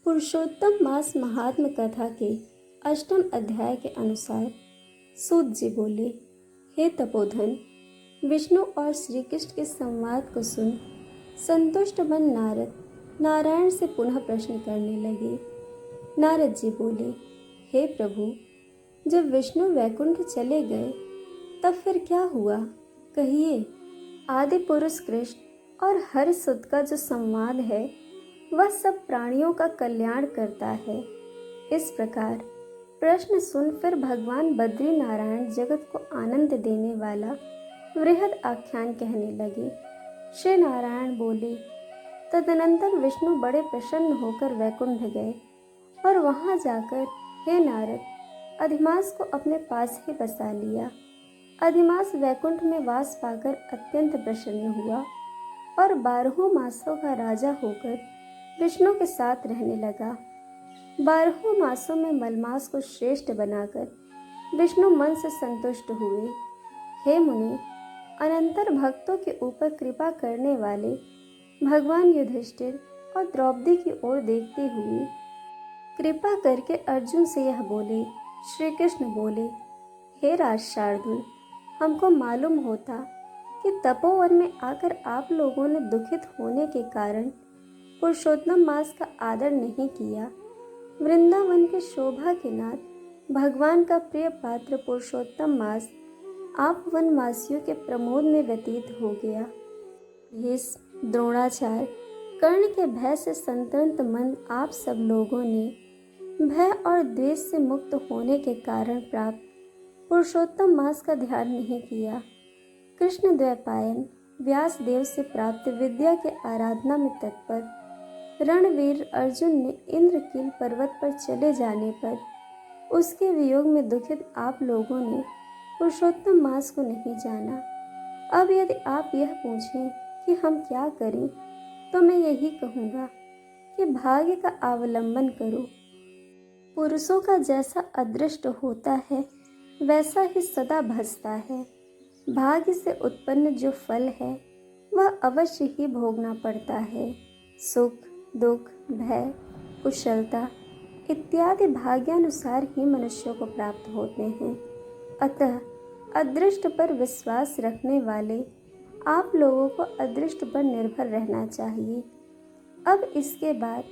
पुरुषोत्तम मास महात्म कथा के अष्टम अध्याय के अनुसार सूत जी बोले, हे तपोधन, विष्णु और श्री कृष्ण के संवाद को सुन संतुष्ट मन नारद नारायण से पुनः प्रश्न करने लगे। नारद जी बोले, हे प्रभु, जब विष्णु वैकुंठ चले गए तब फिर क्या हुआ, कहिए। आदि पुरुष कृष्ण और हर सुत का जो संवाद है वह सब प्राणियों का कल्याण करता है। इस प्रकार प्रश्न सुन फिर भगवान बद्री नारायण जगत को आनंद देने वाला वृहद आख्यान कहने लगे। श्री नारायण बोले, तदनंतर विष्णु बड़े प्रसन्न होकर वैकुंठ गए और वहां जाकर, हे नारद, अधिमास को अपने पास ही बसा लिया। अधिमास वैकुंठ में वास पाकर अत्यंत प्रसन्न हुआ और 12 मासों का राजा होकर विष्णु के साथ रहने लगा। 12 मासों में मलमास को श्रेष्ठ बनाकर विष्णु मन से संतुष्ट हुए। हे मुनि, अनंतर भक्तों के ऊपर कृपा करने वाले भगवान युधिष्ठिर और द्रौपदी की ओर देखते हुए कृपा करके अर्जुन से यह बोले। श्री कृष्ण बोले, हे राज शार्दुल, हमको मालूम होता कि तपोवन में आकर आप लोगों ने दुखित होने के कारण पुरुषोत्तम मास का आदर नहीं किया। वृंदावन के शोभा के नाथ भगवान का प्रिय पात्र पुरुषोत्तम मास आप वनवासियों के प्रमोद में व्यतीत हो गया। भीष्म, द्रोणाचार्य, कर्ण के भय से संतप्त मन आप सब लोगों ने भय और द्वेष से मुक्त होने के कारण प्राप्त पुरुषोत्तम मास का ध्यान नहीं किया। कृष्ण द्वैपायन व्यास देव से प्राप्त विद्या के आराधना में तत्पर रणवीर अर्जुन ने इंद्रकील पर्वत पर चले जाने पर उसके वियोग में दुखित आप लोगों ने पुरुषोत्तम मास को नहीं जाना। अब यदि आप यह पूछें कि हम क्या करें, तो मैं यही कहूँगा कि भाग्य का अवलंबन करो। पुरुषों का जैसा अदृष्ट होता है वैसा ही सदा भसता है। भाग्य से उत्पन्न जो फल है वह अवश्य ही भोगना पड़ता है। सुख, दुख, भय, कुशलता इत्यादि भाग्यानुसार ही मनुष्यों को प्राप्त होते हैं। अतः अदृष्ट पर विश्वास रखने वाले आप लोगों को अदृष्ट पर निर्भर रहना चाहिए। अब इसके बाद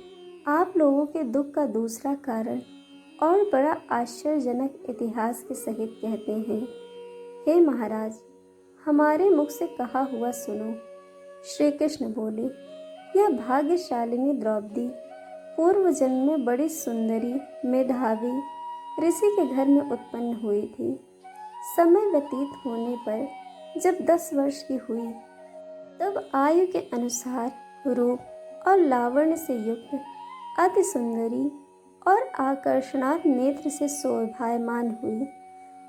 आप लोगों के दुख का दूसरा कारण और बड़ा आश्चर्यजनक इतिहास के सहित कहते हैं। हे महाराज, हमारे मुख से कहा हुआ सुनो। श्री कृष्ण बोले, यह भाग्यशालिनी द्रौपदी पूर्व जन्म में बड़ी सुंदरी मेधावी ऋषि के घर में उत्पन्न हुई थी। समय व्यतीत होने पर जब 10 वर्ष की हुई तब आयु के अनुसार रूप और लावण्य से युक्त अति सुंदरी और आकर्षणात्मक नेत्र से शोभायमान हुई।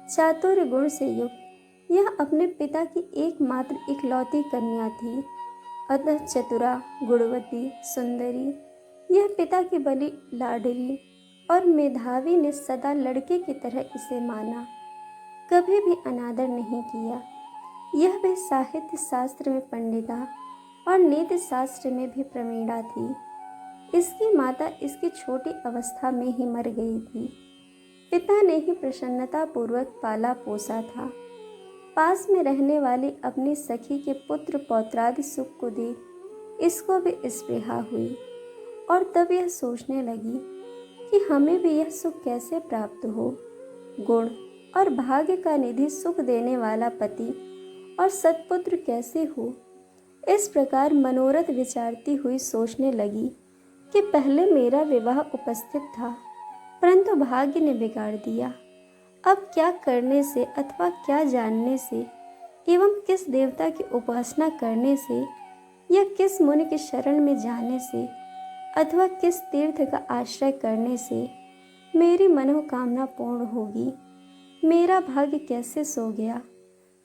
चातुर्य गुण से युक्त यह अपने पिता की एकमात्र इकलौती कन्या थी। अतः चतुरा, गुणवती, सुंदरी यह पिता की बड़ी लाडली और मेधावी ने सदा लड़के की तरह इसे माना, कभी भी अनादर नहीं किया। यह भी साहित्य शास्त्र में पंडिता और नीति शास्त्र में भी प्रवीणा थी। इसकी माता इसकी छोटी अवस्था में ही मर गई थी। पिता ने ही प्रसन्नता पूर्वक पाला पोसा था। पास में रहने वाली अपनी सखी के पुत्र पौत्रादि सुख को देख इसको भी स्पृहा हुई और तब यह सोचने लगी कि हमें भी यह सुख कैसे प्राप्त हो। गुण और भाग्य का निधि सुख देने वाला पति और सत्पुत्र कैसे हो। इस प्रकार मनोरथ विचारती हुई सोचने लगी कि पहले मेरा विवाह उपस्थित था, परंतु भाग्य ने बिगाड़ दिया। अब क्या करने से अथवा क्या जानने से एवं किस देवता की उपासना करने से या किस मुनि की शरण में जाने से अथवा किस तीर्थ का आश्रय करने से मेरी मनोकामना पूर्ण होगी। मेरा भाग्य कैसे सो गया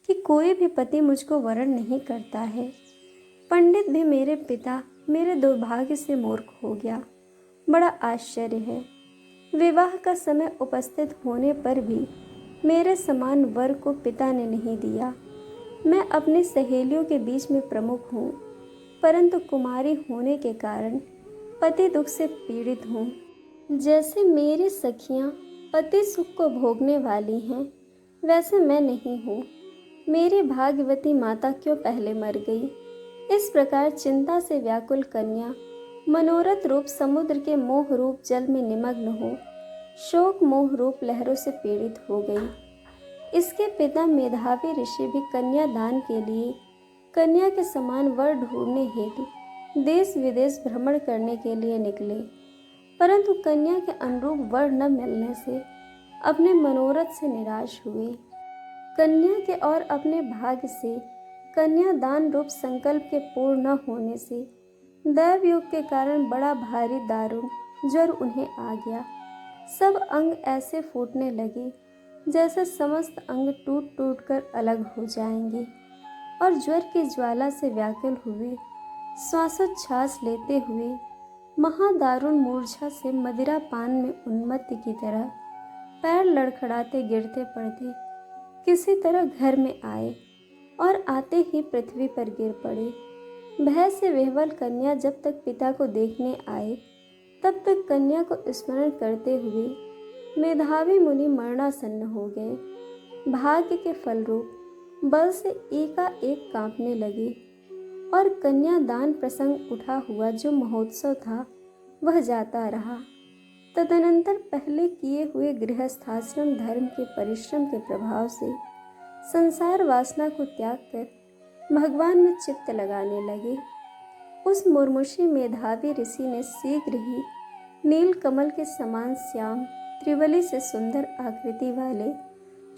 कि कोई भी पति मुझको वरण नहीं करता है। पंडित भी मेरे पिता मेरे दुर्भाग्य से मूर्ख हो गया। बड़ा आश्चर्य है। विवाह का समय उपस्थित होने पर भी मेरे समान वर को पिता ने नहीं दिया। मैं अपनी सहेलियों के बीच में प्रमुख हूँ, परंतु कुमारी होने के कारण पति दुख से पीड़ित हूँ। जैसे मेरी सखियाँ पति सुख को भोगने वाली हैं, वैसे मैं नहीं हूँ। मेरी भाग्यवती माता क्यों पहले मर गई। इस प्रकार चिंता से व्याकुल कन्या मनोरथ रूप समुद्र के मोह रूप जल में निमग्न हो शोक मोह रूप लहरों से पीड़ित हो गई। इसके पिता मेधावी ऋषि भी कन्या दान के लिए कन्या के समान वर ढूंढने हेतु देश विदेश भ्रमण करने के लिए निकले, परंतु कन्या के अनुरूप वर न मिलने से अपने मनोरथ से निराश हुए। कन्या के और अपने भाग्य से कन्या दान रूप संकल्प के पूर्ण न होने से दैव योग के कारण बड़ा भारी दारुण ज्वर उन्हें आ गया। सब अंग ऐसे फूटने लगे जैसे समस्त अंग टूट टूट कर अलग हो जाएंगे, और ज्वर की ज्वाला से व्याकुल हुए श्वासोच्छ्वास लेते हुए महादारुण मूर्छा से मदिरा पान में उन्मत्त की तरह पैर लड़खड़ाते गिरते पड़ते किसी तरह घर में आए और आते ही पृथ्वी पर गिर पड़े। भय से विह्वल कन्या जब तक पिता को देखने आए तब तक कन्या को स्मरण करते हुए मेधावी मुनि मरणासन्न हो गए। भाग्य के फलरूप बल से एकाएक कांपने लगे और कन्या दान प्रसंग उठा हुआ जो महोत्सव था वह जाता रहा। तदनंतर पहले किए हुए गृहस्थाश्रम धर्म के परिश्रम के प्रभाव से संसार वासना को त्याग कर भगवान में चित्त लगाने लगे। उस मुर्मुषी मेधावी ऋषि ने शीघ्र ही नील कमल के समान श्याम त्रिवली से सुंदर आकृति वाले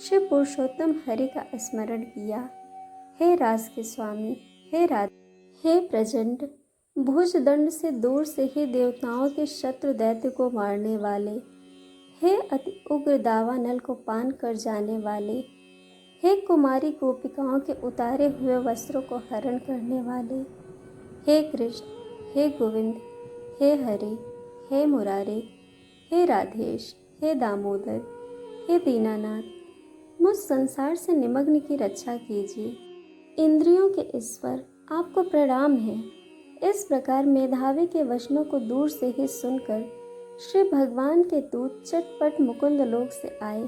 शिव पुरुषोत्तम हरि का स्मरण किया। हे रास के स्वामी, हे राधे, हे प्रचंड भुजदंड से दूर से ही देवताओं के शत्रु दैत्य को मारने वाले, हे अति उग्र दावा नल को पान कर जाने वाले, हे कुमारी गोपिकाओं के उतारे हुए वस्त्रों को हरण करने वाले, हे कृष्ण, हे गोविंद, हे हरे, हे मुरारे, हे राधेश, हे दामोदर, हे दीनानाथ, मुझ संसार से निमग्न की रक्षा कीजिए। इंद्रियों के ईश्वर आपको प्रणाम है। इस प्रकार मेधावी के वचनों को दूर से ही सुनकर श्री भगवान के दूत चटपट मुकुंद लोक से आए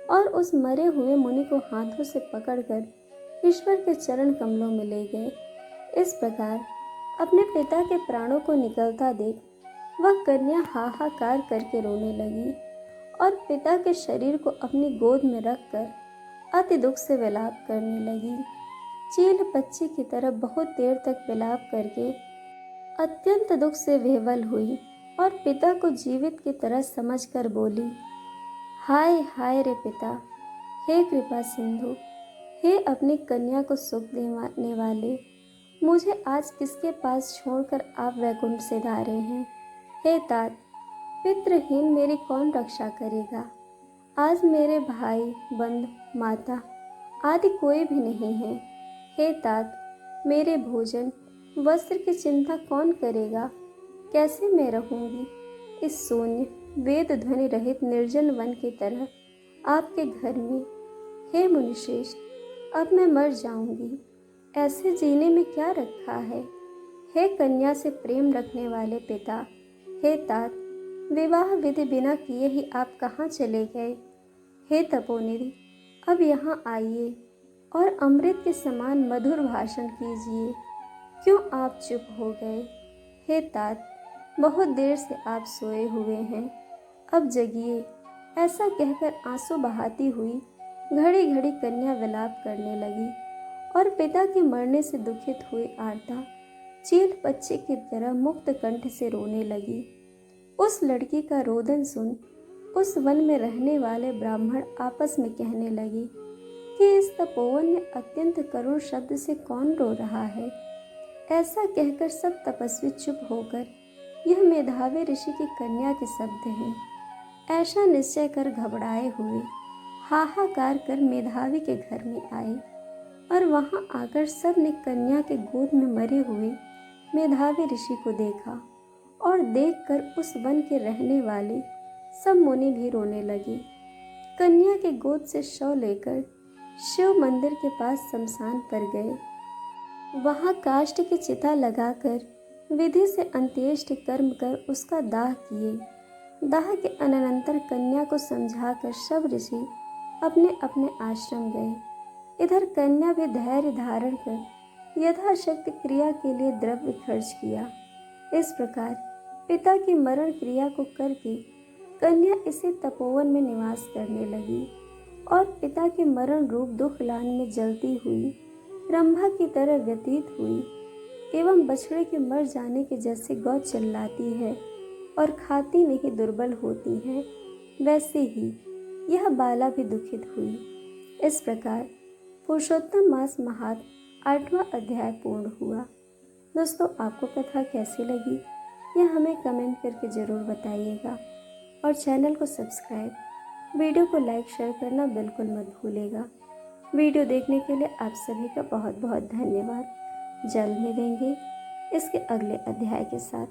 और उस मरे हुए मुनि को हाथों से पकड़कर ईश्वर के चरण कमलों में ले गए। इस प्रकार अपने पिता के प्राणों को निकलता देख वह कन्या हाहाकार करके रोने लगी और पिता के शरीर को अपनी गोद में रखकर अति दुख से विलाप करने लगी। चील बच्ची की तरह बहुत देर तक विलाप करके अत्यंत दुख से विह्वल हुई और पिता को जीवित की तरह समझकर बोली, हाय हाय रे पिता, हे कृपा सिंधु, हे अपनी कन्या को सुख देने वाले, मुझे आज किसके पास छोड़कर आप वैकुंठ से धारे हैं। हे तात, पितृहीन मेरी कौन रक्षा करेगा। आज मेरे भाई बंधु माता आदि कोई भी नहीं है। हे तात, मेरे भोजन वस्त्र की चिंता कौन करेगा। कैसे मैं रहूंगी इस शून्य वेद ध्वनि रहित निर्जन वन की तरह आपके घर में। हे मुनिश्रेष्ठ, अब मैं मर जाऊंगी, ऐसे जीने में क्या रखा है। हे कन्या से प्रेम रखने वाले पिता, हे तात, विवाह विधि बिना किए ही आप कहाँ चले गए। हे तपोनिधि, अब यहाँ आइए और अमृत के समान मधुर भाषण कीजिए। क्यों आप चुप हो गए। हे तात, बहुत देर से आप सोए हुए हैं, अब जगिए। ऐसा कहकर आंसू बहाती हुई घड़ी घड़ी कन्या विलाप करने लगी और पिता के मरने से दुखित हुई आरता चील बच्चे की तरह मुक्त कंठ से रोने लगी। उस लड़की का रोदन सुन उस वन में रहने वाले ब्राह्मण आपस में कहने लगे कि इस तपोवन में अत्यंत करुण शब्द से कौन रो रहा है। ऐसा कहकर सब तपस्वी चुप होकर यह मेधावी ऋषि की कन्या के शब्द हैं ऐसा निश्चय कर घबराए हुए हाहाकार कर मेधावी के घर में आए और वहां आकर सब ने कन्या के गोद में मरे हुए मेधावी ऋषि को देखा और देखकर उस वन के रहने वाले सब मुनि भी रोने लगे। कन्या के गोद से शव लेकर शिव मंदिर के पास शमशान पर गए। वहां काष्ठ की चिता लगाकर विधि से अंत्येष्टि कर्म कर उसका दाह किए। दाह के अनंतर कन्या को समझाकर सब ऋषि अपने अपने आश्रम गए। इधर कन्या भी धैर्य धारण कर यथाशक्ति क्रिया के लिए द्रव्य खर्च किया। इस प्रकार पिता की मरण क्रिया को करके कन्या इसी तपोवन में निवास करने लगी और पिता के मरण रूप दुखलान में जलती हुई रंभा की तरह व्यतीत हुई। एवं बछड़े के मर जाने के जैसे गौ चिल्लाती है और खाती नहीं दुर्बल होती है, वैसे ही यह बाला भी दुखित हुई। इस प्रकार पुरुषोत्तम मास महात्म 8वां अध्याय पूर्ण हुआ। दोस्तों, आपको कथा कैसी लगी यह हमें कमेंट करके ज़रूर बताइएगा और चैनल को सब्सक्राइब, वीडियो को लाइक शेयर करना बिल्कुल मत भूलिएगा। वीडियो देखने के लिए आप सभी का बहुत बहुत धन्यवाद। जल्द मिलेंगे इसके अगले अध्याय के साथ।